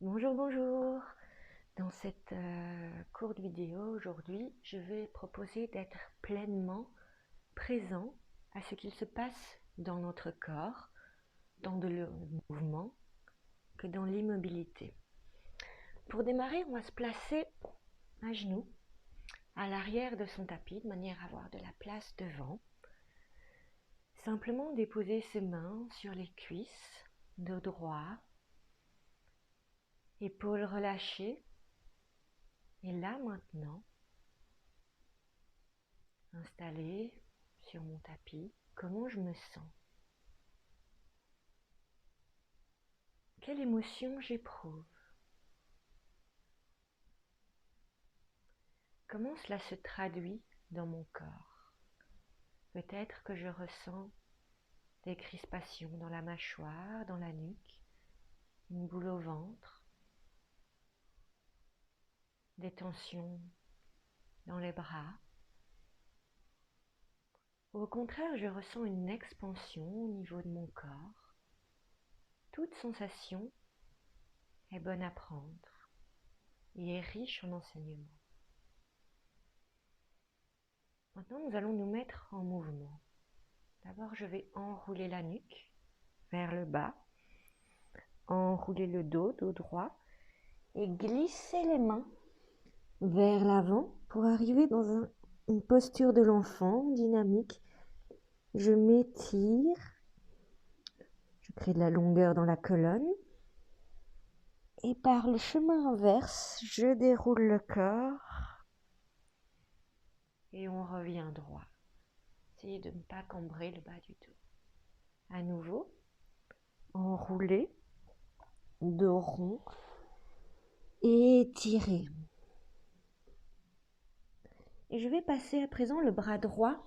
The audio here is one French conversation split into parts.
Bonjour, bonjour. Dans cette courte vidéo aujourd'hui, je vais proposer d'être pleinement présent à ce qu'il se passe dans notre corps, dans le mouvement, que dans l'immobilité. Pour démarrer, on va se placer à genoux, à l'arrière de son tapis, de manière à avoir de la place devant. Simplement déposer ses mains sur les cuisses, dos droit, épaules relâchées. Et là maintenant, installé sur mon tapis, comment je me sens? Quelle émotion j'éprouve? Comment cela se traduit dans mon corps? Peut-être que je ressens des crispations dans la mâchoire, dans la nuque, une boule au ventre, des tensions dans les bras. Au contraire, je ressens une expansion au niveau de mon corps. Toute sensation est bonne à prendre et est riche en enseignements. Maintenant, nous allons nous mettre en mouvement. D'abord, je vais enrouler la nuque vers le bas, enrouler le dos droit et glisser les mains vers l'avant pour arriver dans une posture de l'enfant dynamique. Je m'étire, je crée de la longueur dans la colonne et par le chemin inverse, je déroule le corps et on revient droit. Essayez de ne pas cambrer le bas du dos. À nouveau, enrouler, dos rond, étirer. Et je vais passer à présent le bras droit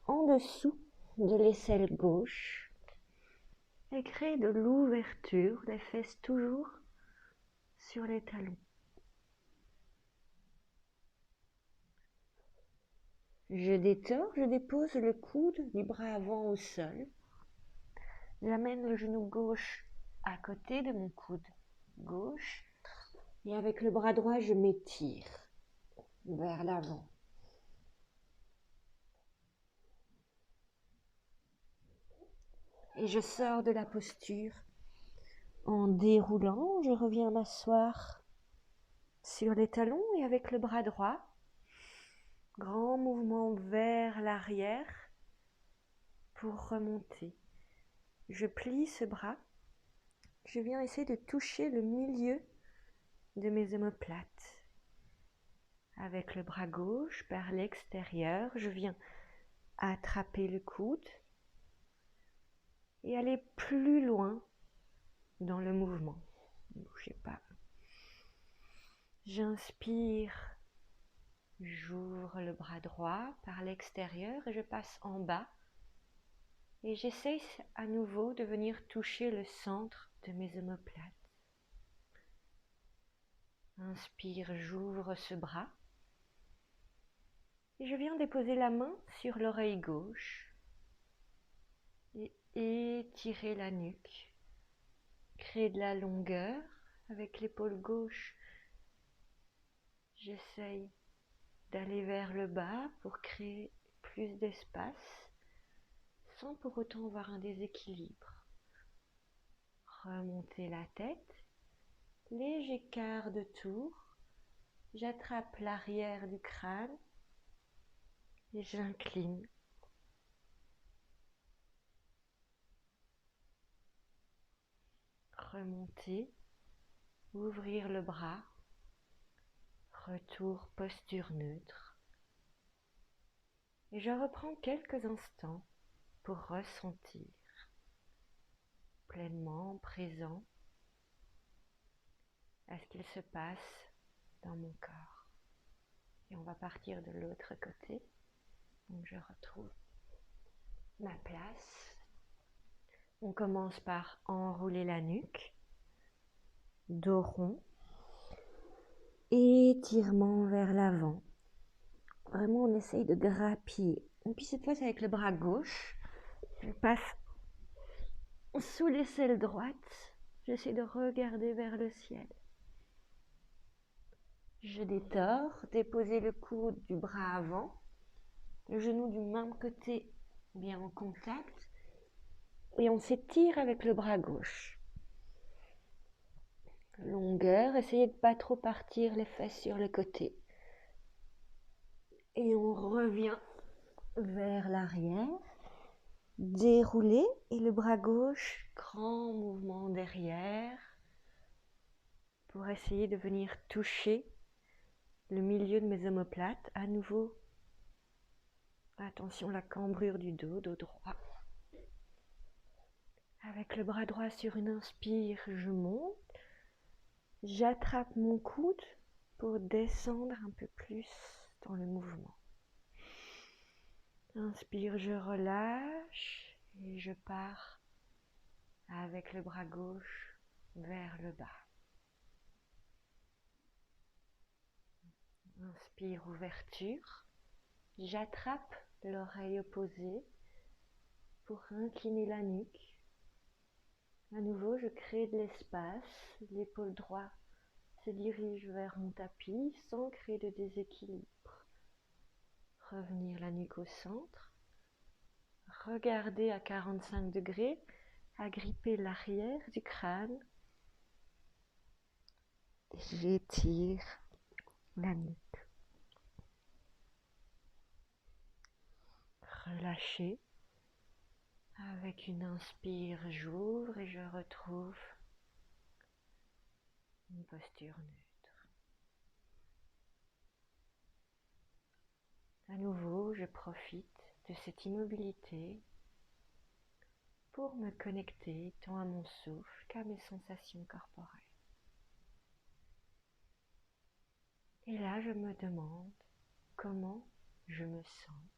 en dessous de l'aisselle gauche et créer de l'ouverture, les fesses toujours sur les talons. Je détends, je dépose le coude du bras avant au sol. J'amène le genou gauche à côté de mon coude gauche et avec le bras droit, je m'étire vers l'avant. Et je sors de la posture en déroulant, je reviens m'asseoir sur les talons et avec le bras droit, grand mouvement vers l'arrière pour remonter. Je plie ce bras, je viens essayer de toucher le milieu de mes omoplates. Avec le bras gauche par l'extérieur, je viens attraper le coude et aller plus loin dans le mouvement. Ne bougez pas. J'inspire, j'ouvre le bras droit par l'extérieur et je passe en bas. Et j'essaye à nouveau de venir toucher le centre de mes omoplates. Inspire, j'ouvre ce bras. Et je viens déposer la main sur l'oreille gauche. Et étirer la nuque. Créer de la longueur avec l'épaule gauche. J'essaye d'aller vers le bas pour créer plus d'espace, sans pour autant avoir un déséquilibre. Remonter la tête, léger quart de tour, j'attrape l'arrière du crâne et j'incline. Remonter, ouvrir le bras, retour posture neutre. Et je reprends quelques instants pour ressentir pleinement présent à ce qu'il se passe dans mon corps. Et on va partir de l'autre côté. Donc je retrouve ma place. On commence par enrouler la nuque, dos rond, étirement vers l'avant. Vraiment, on essaye de grappiller. Et puis cette fois, c'est avec le bras gauche. Je passe sous l'aisselle droite. J'essaie de regarder vers le ciel. Je détors, déposez le coude du bras avant, le genou du même côté bien en contact et on s'étire avec le bras gauche. Longueur, essayez de ne pas trop partir les fesses sur le côté. Et on revient vers l'arrière, déroulez et le bras gauche, grand mouvement derrière pour essayer de venir toucher le milieu de mes omoplates. À nouveau, attention la cambrure du dos, dos droit. Avec le bras droit sur une inspire, je monte. J'attrape mon coude pour descendre un peu plus dans le mouvement. Inspire, je relâche et je pars avec le bras gauche vers le bas. Inspire, ouverture. J'attrape l'oreille opposée pour incliner la nuque. À nouveau, je crée de l'espace. L'épaule droite se dirige vers mon tapis sans créer de déséquilibre. Revenir la nuque au centre. Regardez à 45 degrés, agripper l'arrière du crâne. J'étire la nuque. Relâchez. Avec une inspire, j'ouvre et je retrouve une posture neutre. À nouveau, je profite de cette immobilité pour me connecter tant à mon souffle qu'à mes sensations corporelles. Et là, je me demande comment je me sens.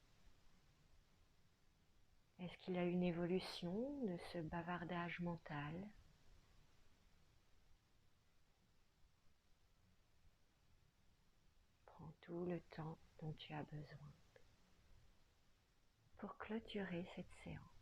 Est-ce qu'il y a une évolution de ce bavardage mental ? Prends tout le temps dont tu as besoin pour clôturer cette séance.